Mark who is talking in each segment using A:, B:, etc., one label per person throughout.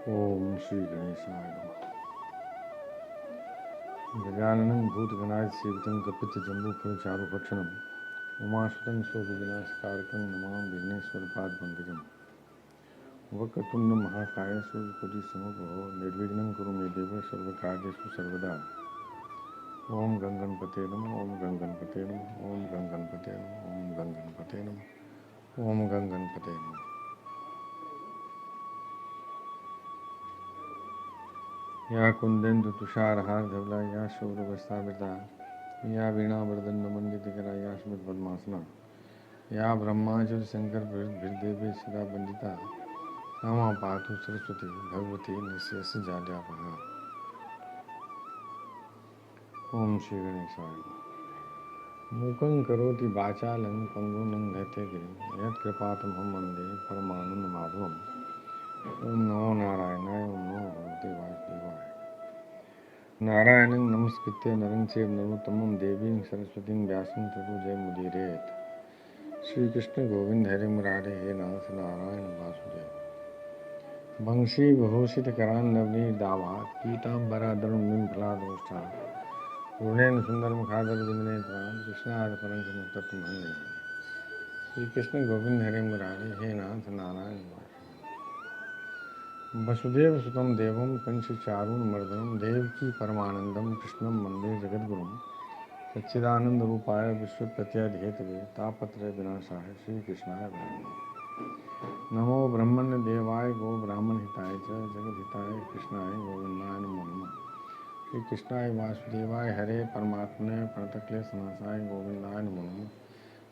A: ओम श्री गणेशाय नमः। गजाननं भूतगणाधिसेवितं कपितजम्बूफलचारुभक्षणं उमासुतं शोकविनाशकारकं नमामि विघ्नेश्वरपादपङ्कजं। वक्रतुण्डमहाकाय सूर्यकोटिसमप्रभो निर्विघ्नं कुरु मे देव सर्वकार्येषु सर्वदा। ओम गंगणपते नमः। ओम गंगणपते नमः। ओम गंगणपते नमः। ओम गंगणपते नमः। ओम गंगणपते नमः। या कुंदेन्दु तुषारहार धवला या शौर्यवस्तावृता या वीणावरदण्डमण्डितकरा या स्मृतपद्मासना या ब्रह्माच्युत शंकर भृदेवे सदा वंदिता सा पातु सरस्वती भगवती निःशेष जाड्यापहा। ओम श्री गणेशाय नमः। मूकं करोति वाचालं पंगुं लंघयते गिरिं यत्कृपातमहं वन्दे परमानन्दमाधवम्। ओम नमो नारायणाय। ओम नमो भगवते वासुदेवाय। नारायणं नमस्कृत्य नरं चैव नरोत्तमं देवीं सरस्वतीं व्यासं ततो जयमुदीरयेत्। श्री कृष्ण गोविंद हरे मुरारे हे नाथ नारायण वासुदेव। वंशी विभूषित करान्नवनीदाभा पीताम्बराधरुणिं फलादोष्टा पूर्णेन सुंदर मुखादर विंदनेत्रान् कृष्णाद परंकमुक्तत्वमहं। श्री कृष्ण गोविंद हरे मुरारे हे नाथ नारायण वासुदेव। वसुदेव सुतं देवं कंसचारूणमर्दनं देवकी परमानंदं कृष्णं वंदे जगद्गुरुं। सच्चिदानंदरूपाय विश्वोत्पत्त्यादिहेतवे तापत्रय विनाशाय श्रीकृष्णाय वयं नमः। नमो ब्रह्मण्य देवाय गो ब्राह्मण हिताय च जगद्हिताय कृष्णाय गोविंदाय नमो नमः। श्री कृष्णाय वासुदेवाय हरे परमात्मने प्रणतक्लेशनाशाय गोविंदाय नमो नमः।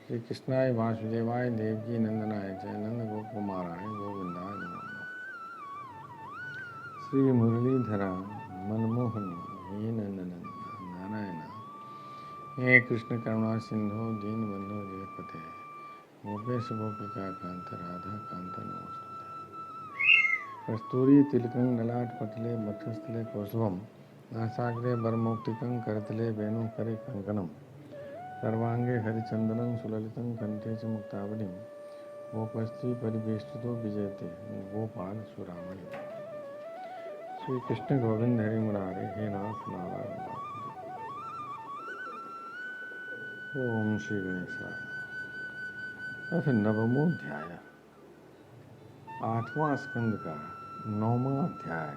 A: श्री कृष्णाय वासुदेवाय देवकी नंदनाय च नंद गोपकुमाराय गोविंदाय नमो नमः। श्री मुरलीधरा मनमोहन हे नंदन नारायण हे कृष्ण करुणा सिंधु दीनबंधु जगत्पते गोपेश गोपिका कांत राधा कांत नमोस्तुते। कस्तूरी तिलकं ललाटपटले वक्षस्थले कौस्तुभं नासाग्रे वरमौक्तिकं करतले वेणुकरे कङ्कणं सर्वांगे हरिचन्दनं सुललितं कण्ठे च मुक्तावलिं गोपस्त्री परिवेष्टितो विजयते गोपाल सुरामणि। श्री कृष्ण गोविंद हरि मुरारे हे नाथ नारायण वासुदेव। ओम श्री गणेशाय। अथ नवमोध्याय 8वां स्कंद का 9वां अध्याय।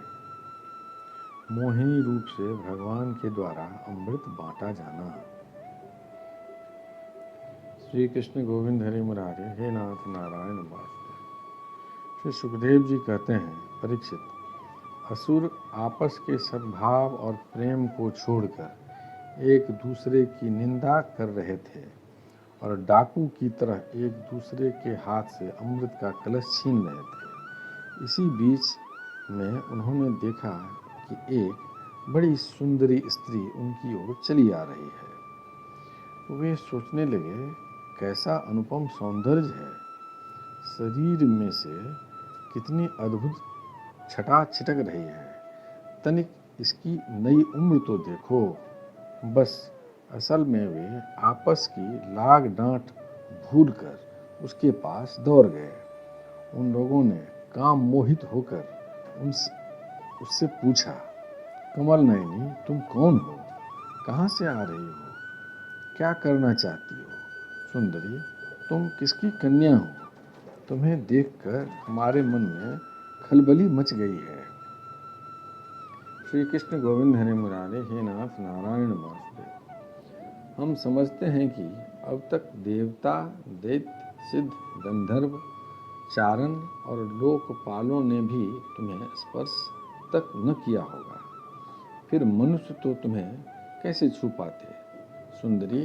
A: मोहिनी रूप से भगवान के द्वारा अमृत बांटा जाना। श्री कृष्ण गोविंद हरि मुरारे हे नाथ नारायण वासुदेव। श्री सुखदेव जी कहते हैं, परीक्षित, असुर आपस के सद्भाव और प्रेम को छोड़कर एक दूसरे की निंदा कर रहे थे और डाकू की तरह एक दूसरे के हाथ से अमृत का कलश छीन रहे थे। इसी बीच में उन्होंने देखा कि एक बड़ी सुंदरी स्त्री उनकी ओर चली आ रही है। वे सोचने लगे, कैसा अनुपम सौंदर्य है, शरीर में से कितनी अद्भुत छटा छिटक रही है, तनिक इसकी नई उम्र तो देखो। बस असल में वे आपस की लाग डांट भूलकर उसके पास दौड़ गए। उन लोगों ने काम मोहित होकर उससे पूछा, कमल नयनी, तुम कौन हो, कहाँ से आ रही हो, क्या करना चाहती हो? सुंदरी, तुम किसकी कन्या हो? तुम्हें देखकर हमारे मन में खलबली मच गई है। श्री कृष्ण गोविंद हरे मुरारे हे नाथ नारायण वासुदेव। हम समझते हैं कि अब तक देवता, दैत्य, सिद्ध, गंधर्व, चारण और लोकपालों ने भी तुम्हें स्पर्श तक न किया होगा, फिर मनुष्य तो तुम्हें कैसे छू पाते? सुंदरी,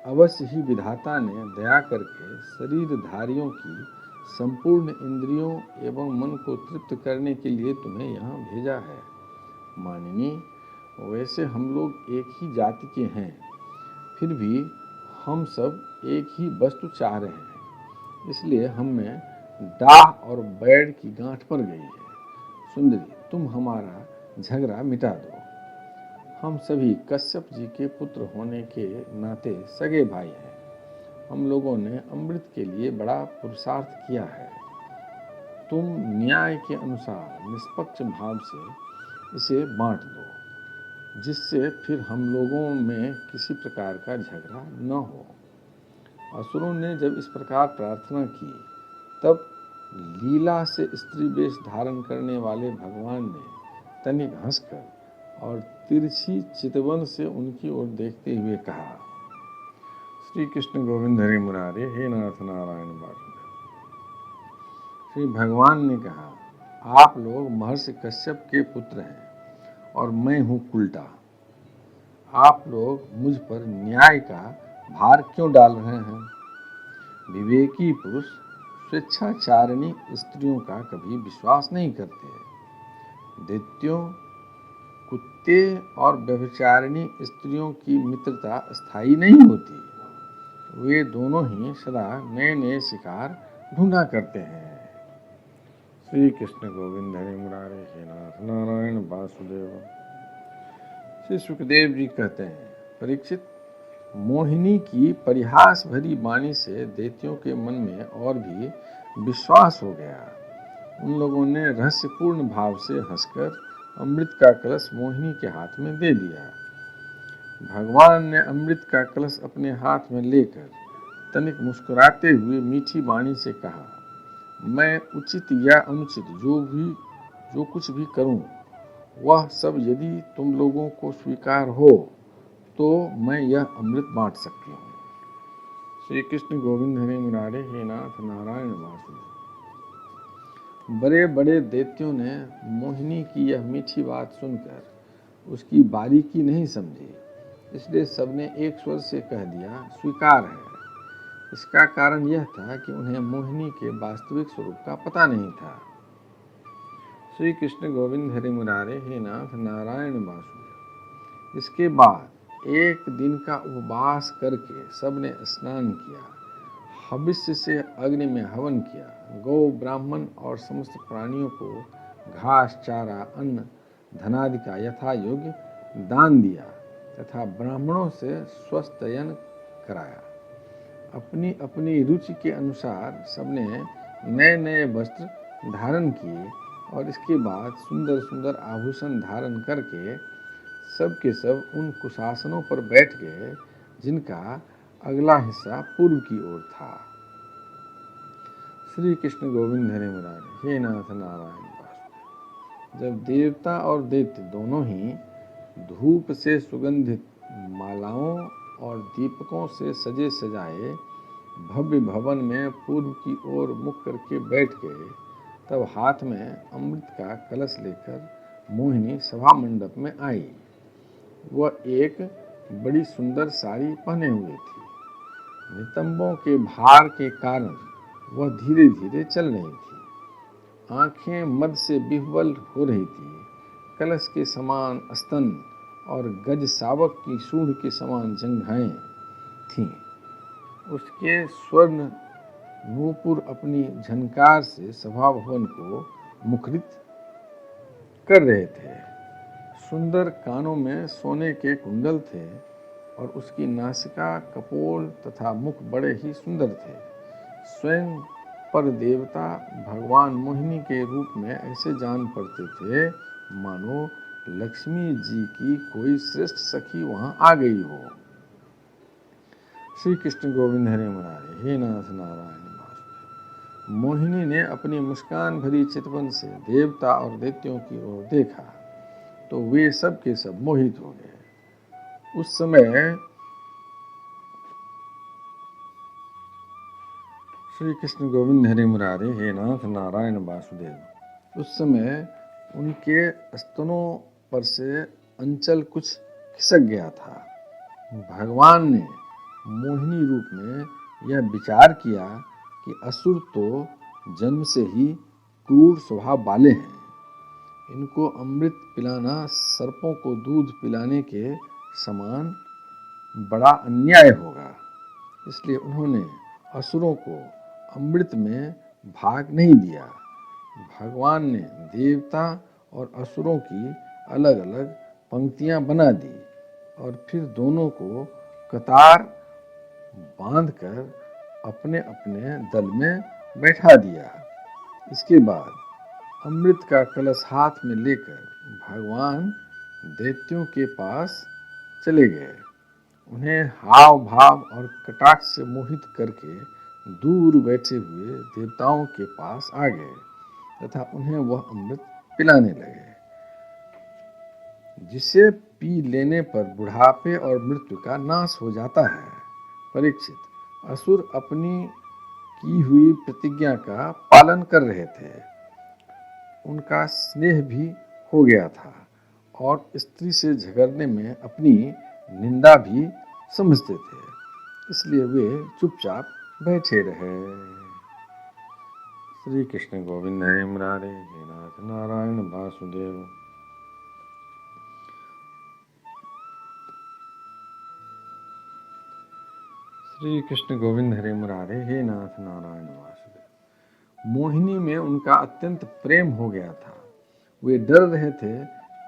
A: अवश्य ही विधाता ने दया करके शरीरधारियों की संपूर्ण इंद्रियों एवं मन को तृप्त करने के लिए तुम्हें यहाँ भेजा है। मानिनी, वैसे हम लोग एक ही जाति के हैं, फिर भी हम सब एक ही वस्तु चाह रहे हैं, इसलिए हम में डाह और बैर की गांठ पड़ गई है। सुंदरी, तुम हमारा झगड़ा मिटा दो। हम सभी कश्यप जी के पुत्र होने के नाते सगे भाई हैं। हम लोगों ने अमृत के लिए बड़ा पुरुषार्थ किया है। तुम न्याय के अनुसार निष्पक्ष भाव से इसे बांट दो, जिससे फिर हम लोगों में किसी प्रकार का झगड़ा न हो। असुरों ने जब इस प्रकार प्रार्थना की, तब लीला से स्त्री वेश धारण करने वाले भगवान ने तनिक हंसकर और तिरछी चितवन से उनकी ओर देखते हुए कहा, श्री कृष्ण गोविंद हरि मुरारे, हे नाथ नारायण वासुदेव। श्री भगवान ने कहा, आप लोग महर्षि कश्यप के पुत्र हैं और मैं हूँ कुल्टा। आप लोग मुझ पर न्याय का भार क्यों डाल रहे हैं? विवेकी पुरुष स्वेच्छाचारिणी स्त्रियों का कभी विश्वास नहीं करते। दैत्यों, कुत्ते और व्यभिचारिणी स्त्रियों की मित्रता स्थायी नहीं होती। वे दोनों ही सदा नए नए शिकार ढूंढा करते हैं। श्री कृष्ण गोविंद हरि मुरारे, हे नाथ नारायण वासुदेव। श्री सुखदेव जी कहते हैं, परीक्षित, मोहिनी की परिहास भरी वाणी से दैत्यों के मन में और भी विश्वास हो गया। उन लोगों ने रहस्यपूर्ण भाव से हंसकर अमृत का कलश मोहिनी के हाथ में दे दिया। भगवान ने अमृत का कलश अपने हाथ में लेकर तनिक मुस्कुराते हुए मीठी वाणी से कहा, मैं उचित या अनुचित जो कुछ भी करूं, वह सब यदि तुम लोगों को स्वीकार हो तो मैं यह अमृत बांट सकती हूँ। श्री कृष्ण गोविंद हरि मुरारे, हे नाथ नारायण वासुदेव। बड़े बड़े दैत्यों ने मोहिनी की यह मीठी बात सुनकर उसकी बारीकी नहीं समझी, इसलिए सबने एक स्वर से कह दिया, स्वीकार है। इसका कारण यह था कि उन्हें मोहिनी के वास्तविक स्वरूप का पता नहीं था। श्री कृष्ण गोविंद हरि मुरारे, हे नाथ नारायण वासुदेव। इसके बाद एक दिन का उपवास करके सबने स्नान किया, हविष्य से अग्नि में हवन किया, गौ ब्राह्मण और समस्त प्राणियों को घास, चारा, अन्न, धनादि का यथा योग्य दान दिया तथा ब्राह्मणों से स्वस्तयन कराया। अपनी अपनी रुचि के अनुसार सबने नए नए वस्त्र धारण किए और इसके बाद सुंदर सुंदर आभूषण धारण करके सब के सब उन कुशासनों पर बैठ गए जिनका अगला हिस्सा पूर्व की ओर था। श्री कृष्ण गोविंद हरि मुरारे, हे नाथ नारायण वासुदेव। जब देवता और दैत्य दोनों ही धूप से सुगंधित मालाओं और दीपकों से सजे सजाए भव्य भवन में पूर्व की ओर मुख करके बैठ गए, तब हाथ में अमृत का कलश लेकर मोहिनी सभा मंडप में आई। वह एक बड़ी सुंदर साड़ी पहने हुए थी। नितंबों के भार के कारण वह धीरे धीरे चल रही थी। आंखें मद से विह्वल हो रही थी। कलश के समान स्तन और गज सावक की सूंड के समान जंघाएं थीं। उसके स्वर्ण नूपुर अपनी झनकार से सभा भवन को मुखरित कर रहे थे। सुंदर कानों में सोने के कुंडल थे और उसकी नासिका, कपोल तथा मुख बड़े ही सुंदर थे। स्वयं पर देवता भगवान मोहिनी के रूप में ऐसे जान पड़ते थे मानो लक्ष्मी जी की कोई श्रेष्ठ सखी वहां आ गई हो। श्री कृष्ण गोविंद हरि मुरारे, हे नाथ नारायण वासुदेव। मोहिनी ने अपनी मुस्कान भरी चितवन से देवता और दैत्यों की ओर देखा तो वे सब के सब मोहित हो गए। उस समय श्री कृष्ण गोविंद हरि मुरारे, हे नाथ नारायण वासुदेव। उस समय उनके स्तनों पर से अंचल कुछ खिसक गया था। भगवान ने मोहिनी रूप में यह विचार किया कि असुर तो जन्म से ही क्रूर स्वभाव वाले हैं। इनको अमृत पिलाना सर्पों को दूध पिलाने के समान बड़ा अन्याय होगा। इसलिए उन्होंने असुरों को अमृत में भाग नहीं दिया। भगवान ने देवता और असुरों की अलग अलग पंक्तियां बना दी और फिर दोनों को कतार बांधकर अपने अपने दल में बैठा दिया। इसके बाद अमृत का कलश हाथ में लेकर भगवान दैत्यों के पास चले गए। उन्हें हाव भाव और कटाक्ष से मोहित करके दूर बैठे हुए देवताओं के पास आ गए तथा उन्हें वह अमृत पिलाने लगे, जिसे पी लेने पर बुढ़ापे और मृत्यु का नाश हो जाता है। परीक्षित, असुर अपनी की हुई प्रतिज्ञा का पालन कर रहे थे। उनका स्नेह भी हो गया था और स्त्री से झगड़ने में अपनी निंदा भी समझते थे, इसलिए वे चुपचाप बैठे रहे। श्री कृष्ण गोविंद हरे मुरारे, हे नाथ नारायण वासुदेव। श्री कृष्ण गोविंद हरे मुरारे, हे नाथ नारायण वासुदेव। मोहिनी में उनका अत्यंत प्रेम हो गया था। वे डर रहे थे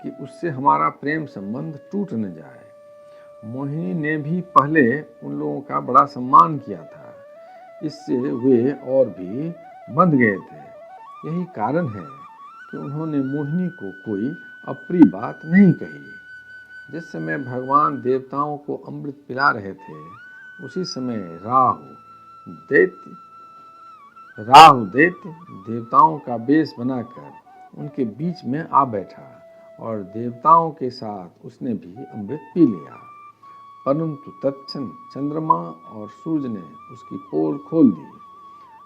A: कि उससे हमारा प्रेम संबंध टूट न जाए। मोहिनी ने भी पहले उन लोगों का बड़ा सम्मान किया था, इससे वे और भी बंध गए थे। यही कारण है कि उन्होंने मोहिनी को कोई अप्रिय बात नहीं कही। जिस समय भगवान देवताओं को अमृत पिला रहे थे, उसी समय राहु दैत्य देवताओं का वेश बनाकर उनके बीच में आ बैठा और देवताओं के साथ उसने भी अमृत पी लिया। परंतु तत्क्षण चंद्रमा और सूर्य ने उसकी पोल खोल दी।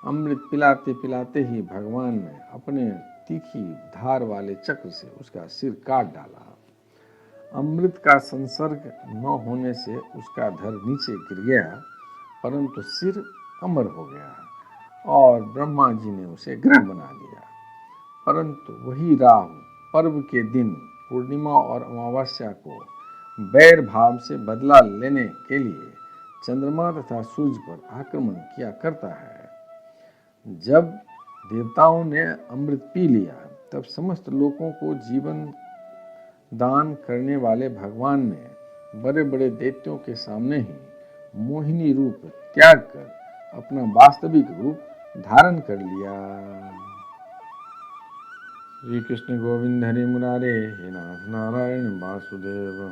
A: अमृत पिलाते पिलाते ही भगवान ने अपने तीखी धार वाले चक्र से उसका सिर काट डाला। अमृत का संसर्ग न होने से उसका धड़ नीचे गिर गया, परंतु सिर अमर हो गया और ब्रह्मा जी ने उसे ग्रह बना दिया। परंतु वही राहु पर्व के दिन पूर्णिमा और अमावस्या को बैर भाव से बदला लेने के लिए चंद्रमा तथा सूर्य पर आक्रमण किया करता है। जब देवताओं ने अमृत पी लिया, तब समस्त लोगों को जीवन दान करने वाले भगवान ने बड़े बड़े दैत्यों के सामने ही मोहिनी रूप त्याग कर अपना वास्तविक रूप धारण कर लिया। श्री कृष्ण गोविंद हरि मुरारे, हे नाथ नारायण वासुदेव।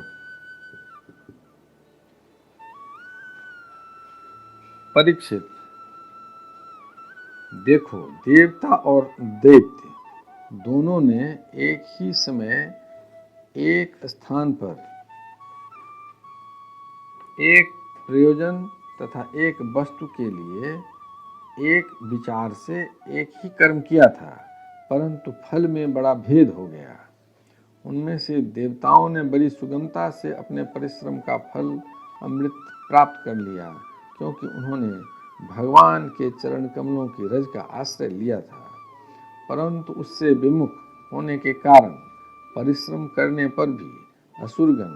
A: परीक्षित, देखो, देवता और दैत्य दोनों ने एक ही समय एक स्थान पर एक प्रयोजन तथा एक वस्तु के लिए एक विचार से एक ही कर्म किया था, परंतु फल में बड़ा भेद हो गया। उनमें से देवताओं ने बड़ी सुगमता से अपने परिश्रम का फल अमृत प्राप्त कर लिया, क्योंकि उन्होंने भगवान के चरण कमलों की रज का आश्रय लिया था। परंतु उससे विमुख होने के कारण परिश्रम करने पर भी असुरगण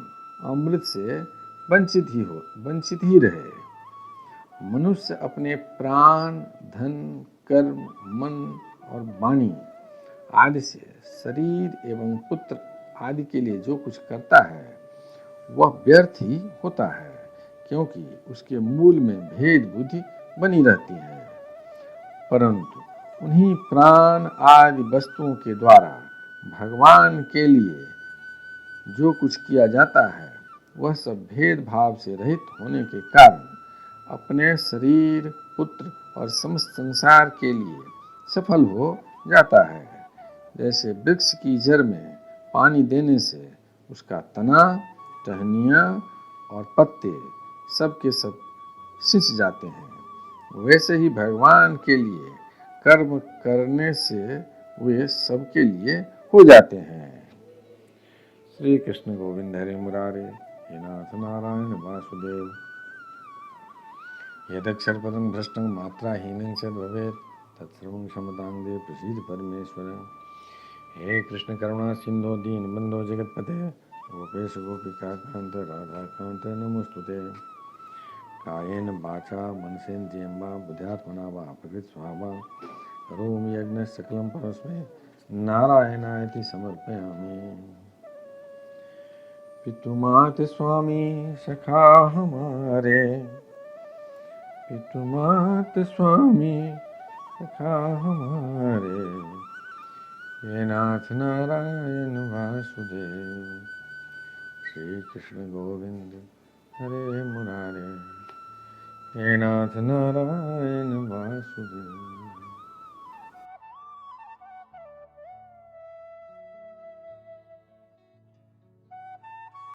A: अमृत से वंचित ही रहे। मनुष्य अपने प्राण, धन, कर्म, मन और वाणी आदि से शरीर एवं पुत्र आदि के लिए जो कुछ करता है, वह व्यर्थ ही होता है, क्योंकि उसके मूल में भेद बुद्धि बनी रहती है। परंतु उन्हीं प्राण आदि वस्तुओं के द्वारा भगवान के लिए जो कुछ किया जाता है, वह सब भेदभाव से रहित होने के कारण अपने शरीर, पुत्र और समस्त संसार के लिए सफल हो जाता है। जैसे वृक्ष की जड़ में पानी देने से उसका तना, टहनियाँ और पत्ते सब के सब सिंच जाते हैं, वैसे ही भगवान के लिए कर्म करने से वे सबके लिए हो जाते हैं। श्री कृष्ण गोविंद हरे मुरारे, हे नाथ नारायण वासुदेव। यदक्षरपदं भ्रष्टं मात्राहीनं च भवेत् तत्सर्वं क्षमतां देव प्रसीद परमेश्वर। हे कृष्ण करुणा सिंधो दीनबंधो जगत्पते गोपेश गोपिका कांत राधा कांत नमोस्तुते। कायेन वाचा मनसेन्द्रियं वा बुद्ध्यात्मना वा प्रकृति स्वभावात् करोमि यज्ञ सकलं परस्मै नारायणायति समर्पयामि। पितुमात स्वामी सखा हमारे, पितुमात स्वामी सखा हमारे, हे नाथ नारायण वासुदेव। श्री कृष्ण गोविंद हरे मुरारे, हे नाथ नारायण वासुदेव।